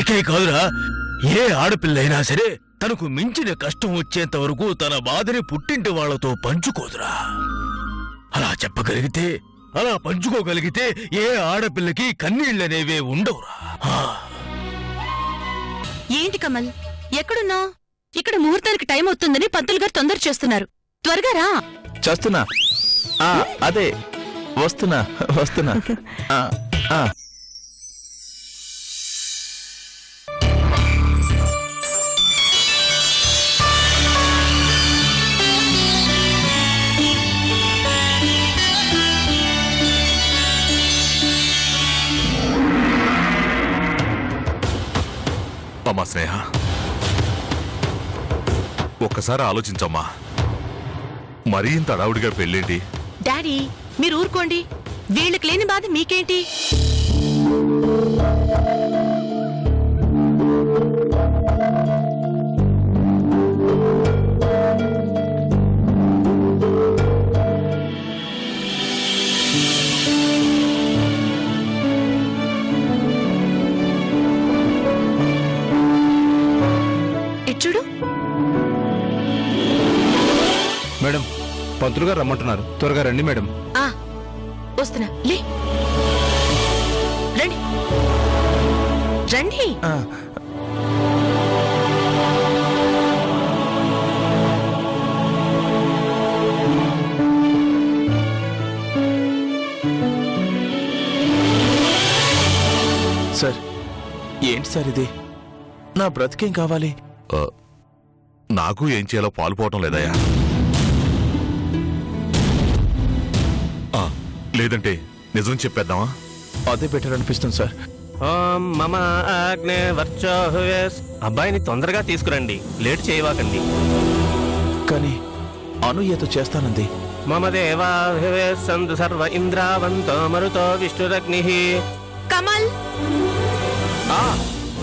మనకే కాదురా, ఏ ఆడపిల్లైనా సరే తనకు మించిన కష్టం వచ్చేంత వరకు తన బాధని పుట్టింటి వాళ్లతో పంచుకోదురా. అలా చెప్పగలిగితే, అలా పంచుకోగలిగితే ఏ ఆడపిల్లకి కన్నీళ్ళనేవే ఉండవురా. ఏంటి కమల్, ఎక్కడున్నావు? ఇక్కడ ముహూర్తానికి టైం అవుతుందని పంతులు గారు తొందర చేస్తున్నారు. త్వరగా రా. చేస్తున్నా. అదే వస్తున్నా వస్తున్నా. అమ్మా స్నేహ, ఒక్కసారి ఆలోచించమ్మా. మరీ ఇంత అడావుడిగా పెళ్ళేంటి? డాడీ మీరు ఊరుకోండి, వీళ్ళకి లేని బాధ మీకేంటి? ఇచ్చుడు మేడం, పంతులు గారు రమ్మంటున్నారు, త్వరగా రండి మేడం. వస్తున్నా, లే రండి రండి. సార్, ఏంటి సార్ ఇది? నా బ్రతికేం కావాలి? నాకు ఏం చేయాలో పాలుపోవటం లేదయ్యా. లేదంటే నిజం చెప్పేద్దామా? అదే బెటర్ అనిపిస్తుంది సార్. ఓం మమ అగ్నే వర్చోహువేస్. అబ్బాయిని తొందరగా తీసుకురండి, లేట్ చేయవాకండి. కానీ అనూయతో చేస్తానంది. మమ దేవాహువేస్ సంతు సర్వ ఇంద్రావంతో మరుతో విష్ణురగ్ని. కమల్,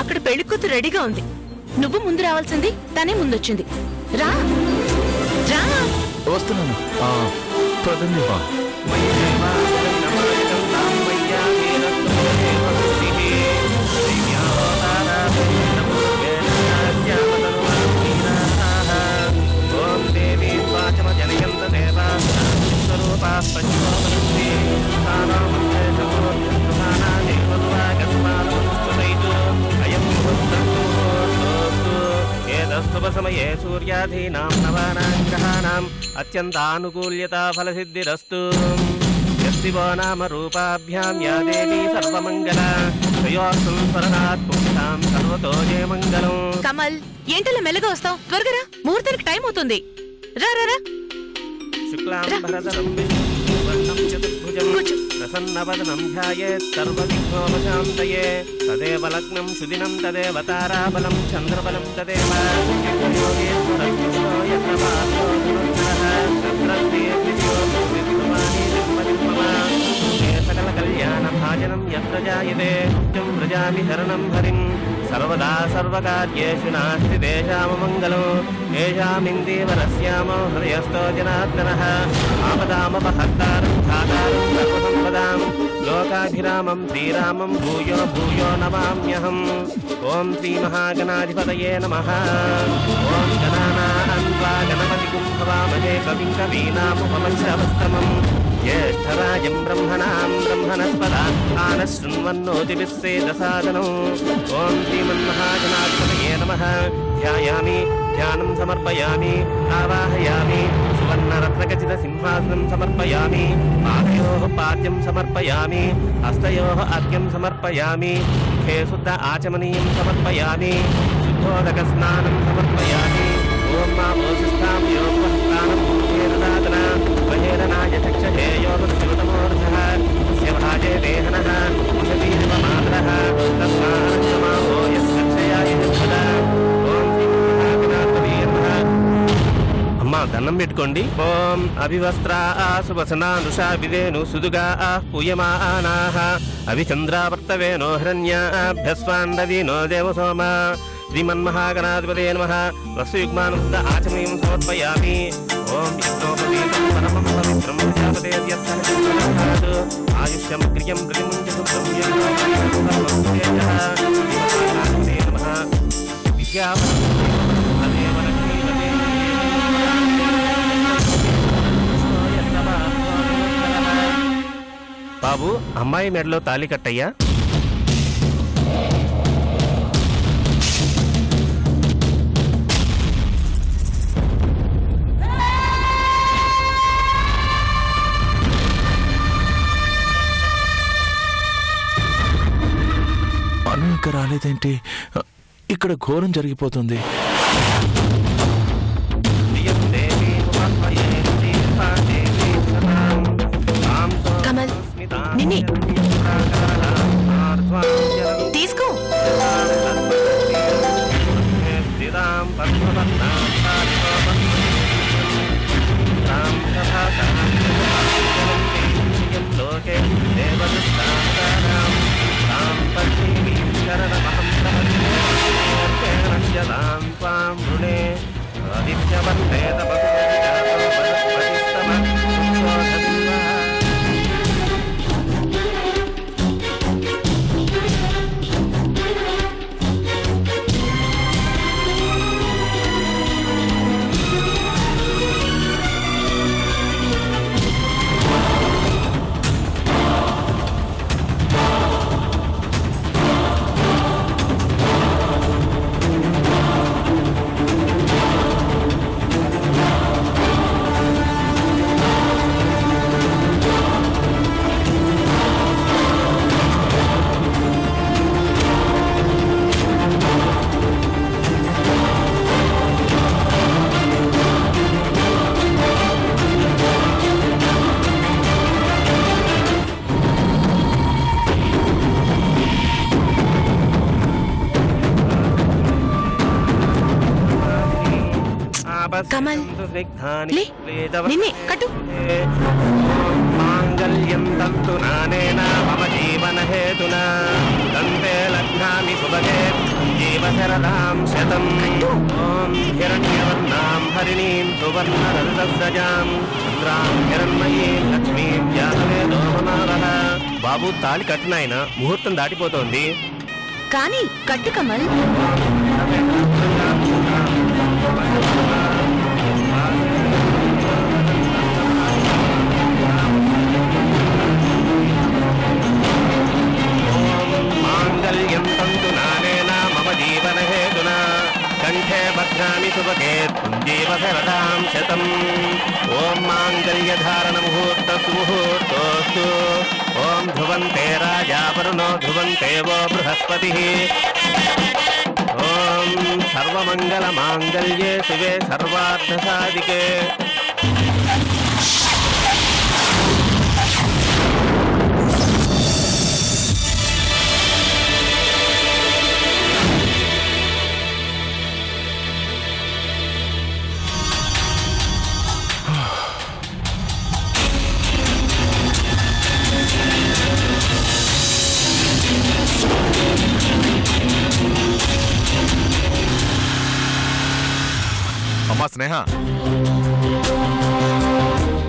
అక్కడ పెళ్లి కూతురు రెడీగా ఉంది. నువ్వు ముందు రావాల్సింది, తనే ముందొచ్చింది. రా రా. వస్తున్నాను. పదండి. ఓం దేవీ స్వాచమ జనయంత దేవా స్వరూపా ప్రచోదయంతి. సమయే సూర్యాధీనాం నవానాం గ్రహాణాం అత్యంతానుకూల్యతా ఫలసిద్ధిరస్తు. యస్తివో నామ రూపాభ్యాం యా దేవీ సర్వమంగళ శ్రేయోస్తం స్మరణాత్ పుంసాం సర్వతో జయమంగళం. కమల్, ఏంటలా మెల్లగా వస్తావు? త్వరగా రా, ముహూర్తానికి టైం అవుతుంది. రా రా రా. శుక్లాంబరధరం విష్ణుం వర్ణం చతుర్భుజం ప్రసన్నవదనం ధ్యాయేత్ సర్వవిఘ్నోపశాంతయే. తదేవ లగ్నం శుదినం తదేవ తారాబలం చంద్రబలం తదేవ యోగేశ్వరం కృష్ణో యత్ర పార్థో ధనుర్ధరః తత్రస్తే విద్యో విద్యమాని జన్మదిమమ. సకల కళ్యాణ భాజనం యత్ర జాయతే నిత్యం వ్రజామి శరణం హరిం. సర్వదా సర్వకార్యేషు నాస్తి తేషామమంగళం. ఏషామిందేవరస్యామో హృదయస్థో జనార్దనః. ఆపదామపహర్తారం ధాతారం సర్వసంపదాం. లోకాభిరామం శ్రీరామం భూయో భూయో నమామ్యహం. ఓం శ్రీ మహాగణాధిపతయే నమః. ఓం గణానాం త్వా గణపతిగుం భవామహే కవిం కవీనాముపమశ్రవస్తమం. జ్యేష్ఠరాజం బ్రహ్మణాం బ్రహ్మణస్పదా ఆనశృణ్వన్నోతిభిः సేదసాదనం. ఓం శ్రీమన్మహాగణాధిపతయే నమః. ధ్యాయామి, ధ్యానం సమర్పయామి, ఆవాహయామి. సువర్ణరత్నఖచిత సింహాసనం సమర్పయామి. పాదయోః పాద్యం సమర్పయామి, హస్తయోః అర్ఘ్యం సమర్పయామి. ముఖే శుద్ధ ఆచమనీయం సమర్పయామి. శుద్ధోదక స్నానం సమర్పయామి. ఓం మామోసిష్టాం యోగస్నానం భూతేరదాతన బహిరనాయ చక్షతే యోగస్యుతమోర్ధః. తస్య భాజే దేహనః ఉషతీరివమాతరః తస్మారక్షమామో యస్సక్షయాయ నిర్మద. ఓం శ్రీ మహాగణాధిపతయే నమః. అమ్మా దండం పెట్టుకోండి. ఓం అభివస్త్రా సువసనానుషా విదేను సుదుగా పూయమానాః. అవిచంద్రావర్తవేనో హిరణ్యాభ్యస్వాండవీనో దేవసోమ. శ్రీమన్మహాగణాధిపతయే నమః. వస్సుయుగ్మానంద ఆచమనీయం సమర్పయామి. ఓం యజ్ఞోపవీతం పరమం పవిత్రం ప్రజాపతేర్యస్సహ ఆయుష్యం క్రియం ప్రతిముంచ సుప్తం. బాబు, అమ్మాయి మెడలో తాళి కట్టయ్యా. అను ఇంకా రాలేదేంటి? ఇక్కడ ఘోరం జరిగిపోతుంది. కమల్, నిన్నే తీసుకో. కమల్, లే, నిన్నే కట్టు. మాంగళ్యం తంతు నానేన మమ జీవన హేతునా దంతే లగ్నామి సుభగే జీవశరదాం శతం. ఓం హిరణ్యవర్ణాం హరిణీం సువర్ణరజసజాం చంద్రాం హిరణ్మయీం లక్ష్మీం జాతవేదో మమావహ. బాబు, తాళి కట్టునాయన, ముహూర్తం దాటిపోతోంది. కానీ కట్టు కమల్. మాంగళ్యం తంతు నానేన మమ జీవన హేతునా కంఠే భద్రామి సుభగే జీవశరదాం శతం. ఓం మాంగళ్యధారణ ముహూర్త సుముహూర్తోస్తు. ఓం ధ్రువంతే రాజా వరుణో ధ్రువంతే వో బృహస్పతి. ఓం సర్వమంగళ మాంగళ్యే శివే సర్వార్థ సాధికే. అమ్మా స్నేహ,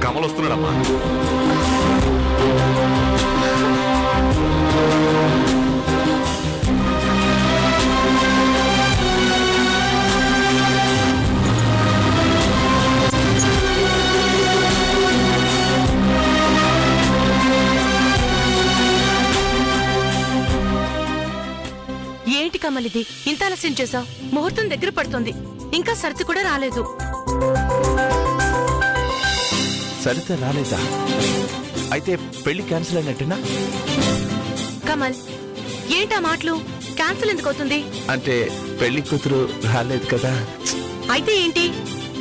కమల్ వస్తున్నాడమ్మా. ఏంటి కమల్ ఇది? ఇంత ఆలస్యం చేసావు? ముహూర్తం దగ్గర పడుతుంది, ఇంకా సరితి కూడా రాలేదు. సరిత రాలేదా? అయితే పెళ్లి క్యాన్సిల్ అయినట్టేనా? కమల్, ఏంటా మాటలు? క్యాన్సిల్ ఎందుకు అవుతుంది? అంటే పెళ్లి కూతురు రాలేదు కదా. అయితే ఏంటి?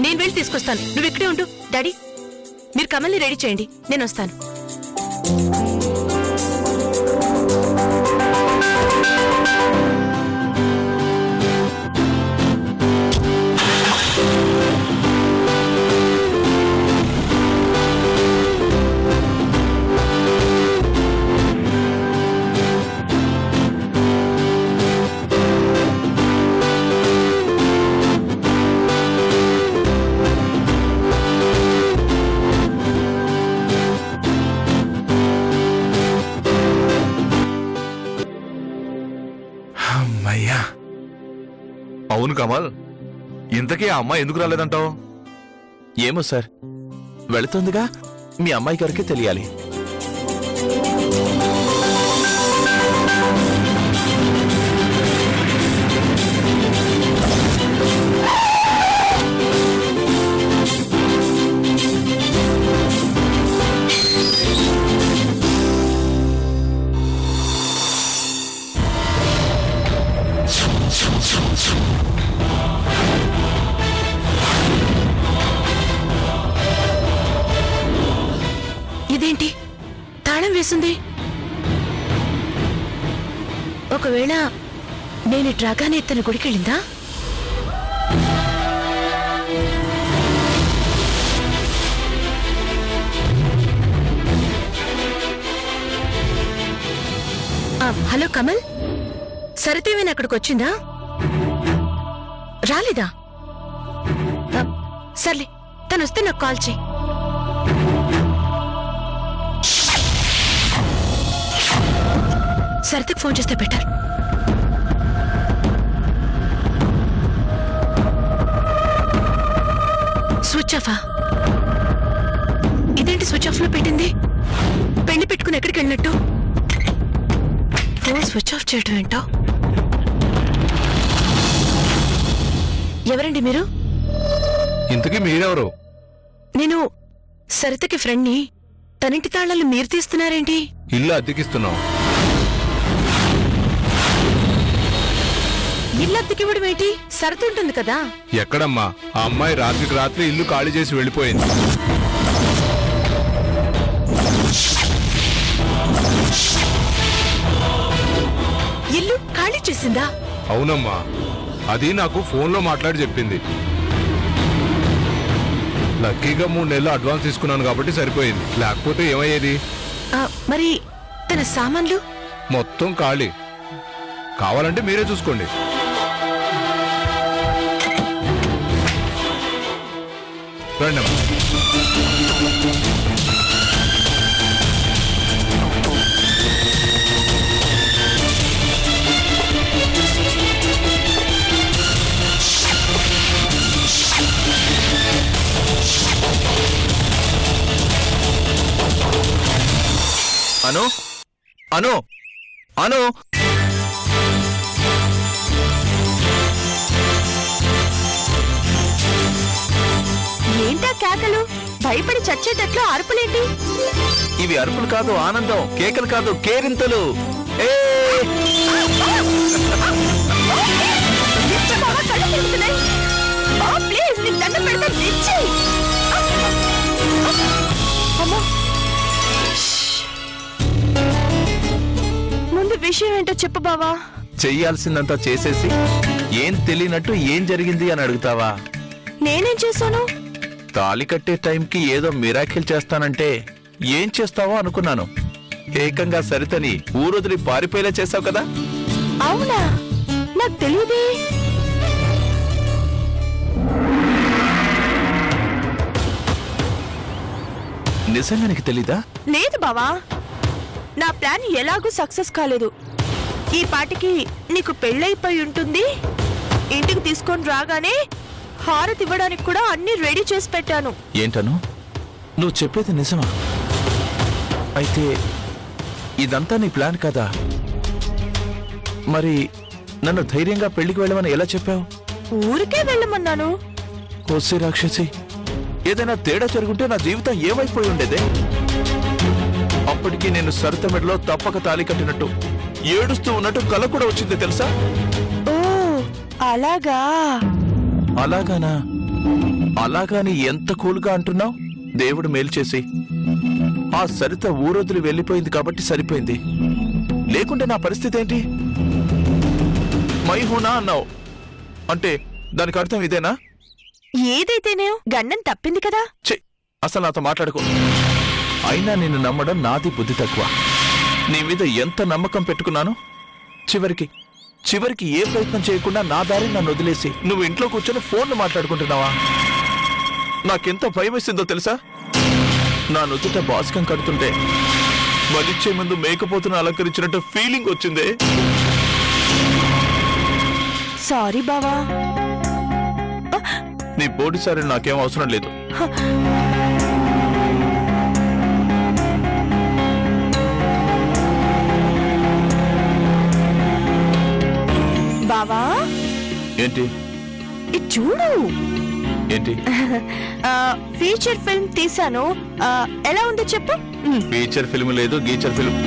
నేను వెళ్ళి తీసుకొస్తాను, నువ్వు ఇక్కడే ఉండు. డాడీ, మీరు కమల్ని రెడీ చేయండి, నేను వస్తాను. అవును కమల్, ఇంతకీ ఆ అమ్మాయి ఎందుకు రాలేదంటావు? ఏమో సార్, వెళుతుందిగా, మీ అమ్మాయి గారికి తెలియాలి. ఇదేంటి తాళం వేసింది? ఒకవేళ నేను డ్రాగానే తన గుడికెళ్ళిందా? హలో కమల్, సరితేవేనా అక్కడికి వచ్చిందా? రాలేదా? సర్లే, తను వస్తే నాకు కాల్ చేయి. సరితకు ఫోన్ చేస్తే బెటర్. స్విచ్ ఆఫా? ఇదేంటి స్విచ్ ఆఫ్ లో పెట్టింది? పెళ్లి పెట్టుకుని ఎక్కడికి వెళ్ళినట్టు? ఫోన్ స్విచ్ ఆఫ్ చేయటం ఏంటో? ఎవరండి మీరు? ఇంతకీ మీరెవరు? నేను సరితకి ఫ్రెండ్ని. తనింటి తాళాలు మీరు తీస్తున్నారేంటి? ఇల్లు అద్దెకిస్తున్నాం. ఇల్లు అద్దెకివ్వడం ఏంటి? సరిత ఉంటుంది కదా. ఎక్కడమ్మా, ఆ అమ్మాయి రాత్రికి రాత్రి ఇల్లు ఖాళీ చేసి వెళ్ళిపోయింది. ఇల్లు ఖాళీ చేసిందా? అవునమ్మా, అది నాకు ఫోన్లో మాట్లాడి చెప్పింది. లక్కీగా 3 నెలలు అడ్వాన్స్ తీసుకున్నాను కాబట్టి సరిపోయింది, లేకపోతే ఏమయ్యేది? మరి తన సామాన్లు? మొత్తం ఖాళీ. కావాలంటే మీరే చూసుకోండి. రండమ్మా. అను అను అను ఏంటా కేకలు? భయపడి చచ్చేటట్లు అరుపులేంటి? ఇవి అరుపులు కాదు, ఆనందం. కేకలు కాదు, కేరింతలు. ఏ ముందు విషయం ఏంటో చెప్పు బావా. చెయ్యాల్సిందంతా చేసేసి ఏం తెలియనట్టు ఏం జరిగింది అని అడుగుతావా? నేనేం చేశాను? తాళి కట్టే టైంకి ఏదో మిరాకిల్ చేస్తానంటే ఏం చేస్తావో అనుకున్నాను. ఏకంగా సరితని ఊరొదిలి పారిపోయేలా చేసావు కదా. అవునా? నాకు తెలియదే. నిజంగా నీకు తెలీదా? లేదు బావా, నా ప్లాన్ ఎలాగూ సక్సెస్ కాలేదు. ఈ పాటికి నీకు పెళ్ళైపోయి ఉంటుంది. ఇంటికి తీసుకొని రాగానే హారతి ఇవ్వడానికి కూడా అన్ని రెడీ చేసి పెట్టాను. ఏంటను నువ్వు చెప్పేది నిజమా? అయితే ఇదంతా నీ ప్లాన్ కదా? మరి నన్ను ధైర్యంగా పెళ్లికి వెళ్ళమని ఎలా చెప్పావు? ఊరికే వెళ్ళమన్నాను. ఓసి రాక్షసి, ఏదైనా తేడా జరుగుంటే నా జీవితం ఏమైపోయి ఉండేదే. అప్పటికి నేను సరిత మెడలో తప్పక తాళి కట్టినట్టు ఏడుస్తూ ఉన్నట్టు కల కూడా వచ్చింది తెలుసా? ఓ అలాగా? అలాగానా? అలాగాని ఎంత కూల్గా అంటున్నావు? దేవుడు మేలు చేసి ఆ సరిత ఊరొదిలి వెళ్ళిపోయింది కాబట్టి సరిపోయింది. లేకుంటే నా పరిస్థితి ఏంటి? మైహూనా అన్నావు అంటే దానికి అర్థం ఇదేనా? ఏదైతేనే గండం తప్పింది కదా. అసలు నాతో మాట్లాడుకో. అయినా నిన్ను నమ్మడం నాది బుద్ధి తక్కువ. నీ మీద ఎంత నమ్మకం పెట్టుకున్నాను. చివరికి ఏ ప్రయత్నం చేయకుండా నా దారి నన్ను వదిలేసి నువ్వు ఇంట్లో కూర్చొని ఫోన్లు మాట్లాడుకుంటున్నావా? నాకెంత భయం వేసిందో తెలుసా? నా నుదుట బాస్కం కడుతుంటే మరిచ్చే ముందు మేకపోతును అలంకరించినట్టు ఫీలింగ్ వచ్చిందే. సారీ బావా. నీ పోటీసారి నాకేం అవసరం లేదు. బావా ఏంటి ఇది చూడు. ఏంటి ఫీచర్ ఫిల్మ్ తీసాను. ఎలా ఉందో చెప్పు. ఫీచర్ ఫిల్మ్ లేదు, గీచర్ ఫిల్మ్.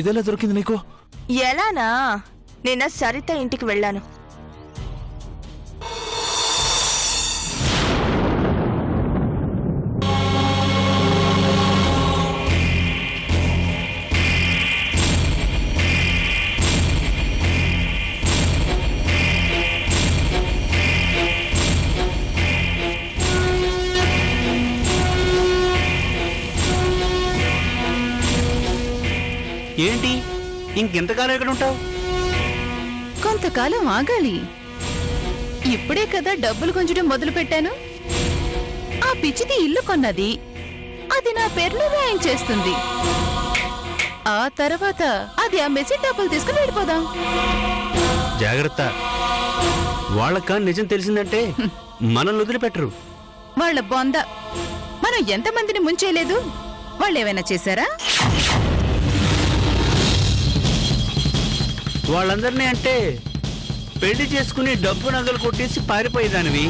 ఇదెలా దొరికింది నీకు? ఎలానా, నిన్న సరిత ఇంటికి వెళ్ళాను. ఏంటి ఇంకెంతకాలం ఎక్కడ ఉంటావు? కొంతకాలం ఆగాలి. ఇప్పుడే కదా డబ్బులు కొంచడం మొదలు పెట్టాను. ఆ పిచ్చిది ఇల్లు కొన్నది, అది నా పేర్లో రాయించేస్తుంది. ఆ తర్వాత అది అమ్మేసి డబ్బులు తీసుకుని వెళ్ళిపోదాం. జాగ్రత్త, వాళ్ళకా నిజం తెలిసిందంటే మనల్ని వదిలిపెట్టరు. వాళ్ళ బొంద. మనం ఎంతమందిని ముంచేయలేదు, వాళ్ళేమైనా చేశారా? వాళ్ళందరినీ అంటే పెళ్లి చేసుకుని డబ్బు నగలు కొట్టేసి పారిపోయేదానివి.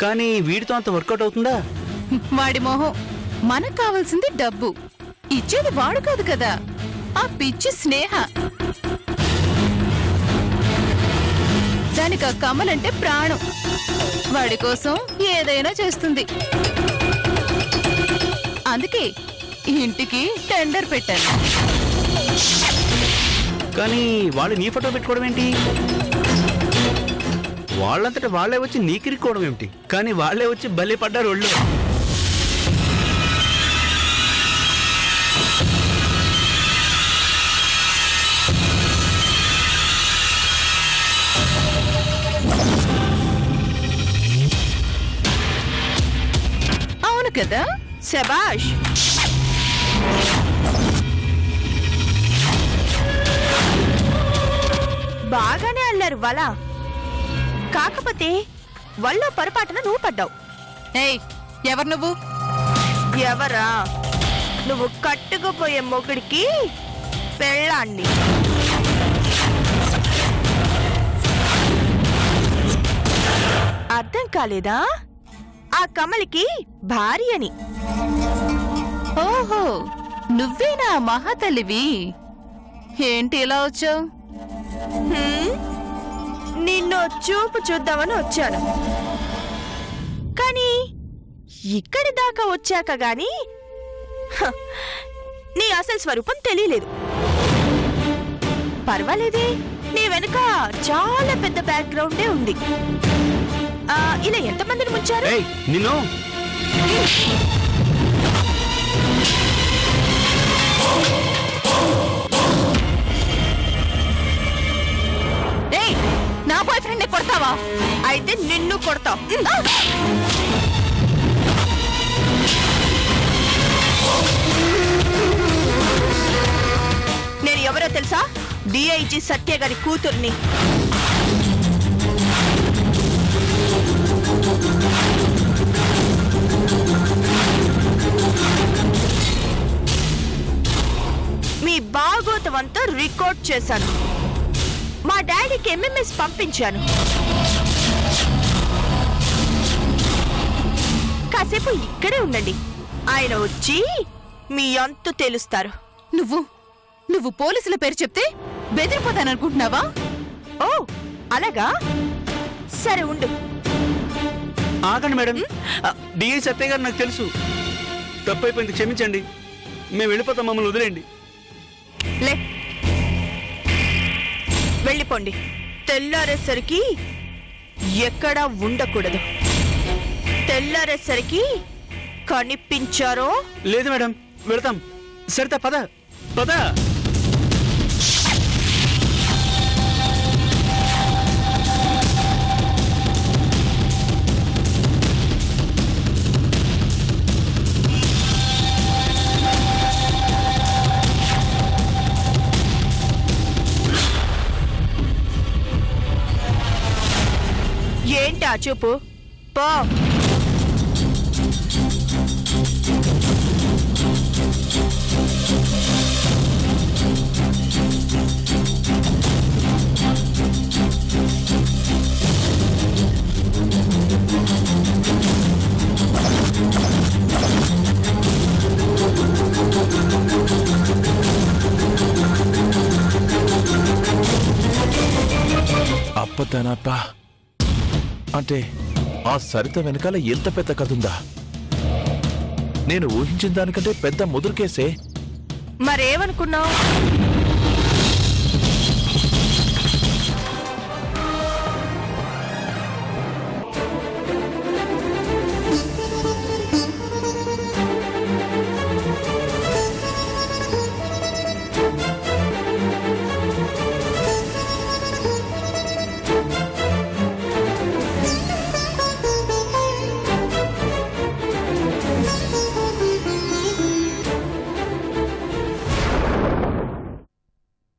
కానీ వీడితో అంత వర్కౌట్ అవుతుందా? వాడి మోహం. మనకు కావాల్సింది డబ్బు, ఇచ్చేది వాడు కాదు కదా, ఆ పిచ్చి స్నేహ. దానికి ఆ కమలంటే ప్రాణం. వాడి కోసం ఏదైనా చేస్తుంది. అందుకే ఇంటికి టెండర్ పెట్టాను. కానీ వాళ్ళు నీ ఫోటో పెట్టుకోవడం ఏంటి? వాళ్ళంతటా వాళ్ళే వచ్చి నీకిరిక్కోవడం ఏమిటి? కానీ వాళ్ళే వచ్చి బలి పడ్డారు ఒళ్ళు. అవును కదా? శబాష్. బాగానే అల్లారు వల. కాకపోతే వల్ల పొరపాటున నువ్వు పడ్డావు. ఏయ్, ఎవరు నువ్వు? ఎవరా? నువ్వు కట్టుకుపోయే మొగుడికి పెళ్ళాన్ని. అర్థం కాలేదా? ఆ కమలికి భార్యని. ఓహో, నువ్వేనా మహాతల్లివి? ఏంటి ఇలా వచ్చావు? నిన్ను చూపు చూద్దామని వచ్చాను. కానీ ఇక్కడి దాకా వచ్చాక గాని నీ అసలు స్వరూపం తెలియలేదు. పర్వాలేదే, నీ వెనుక చాలా పెద్ద బ్యాక్గ్రౌండే ఉంది. ఇలా ఎంతమందిని ముంచారు? నిన్ను నా బాయ్ ఫ్రెండ్ ని కొడతావా? అయితే నిన్ను కొడతావు. నేను ఎవరో తెలుసా? డిఐజీ సత్య గారి కూతుర్ని. మీ భాగోతం అంతా రికార్డ్ చేశాను. మా డాడీకి ఎంఎంఎస్ పంపించాను. కాసేపు ఇక్కడే ఉండండి, ఆయన వచ్చి మీ అంతు తెలుస్తారు. నువ్వు పోలీసుల పేరు చెప్తే బెదిరిపోతాననుకుంటున్నావా? ఓ అలాగా? సరే ఉండు. ఆగండి మేడం, డిఐ సత్య గారు నాకు తెలుసు. తప్పైపోయింది, క్షమించండి. మేము వెళ్ళిపోతాం, మమ్మల్ని వదిలేండి. లే, వెళ్ళిపోండి. తెల్లారేసరికి ఎక్కడా ఉండకూడదు. తెల్లారేసరికి కనిపించారో లేదు మేడం, వెళతాం. సరిత పద పద. ఏంటి ఆ చూపు? పో. అప్పతనప్పా, అంటే ఆ సరిత వెనకాల ఎంత పెద్ద కథ ఉందా? నేను ఊహించిన దానికంటే పెద్ద ముదురు కేసే. మరేమనుకున్నావు?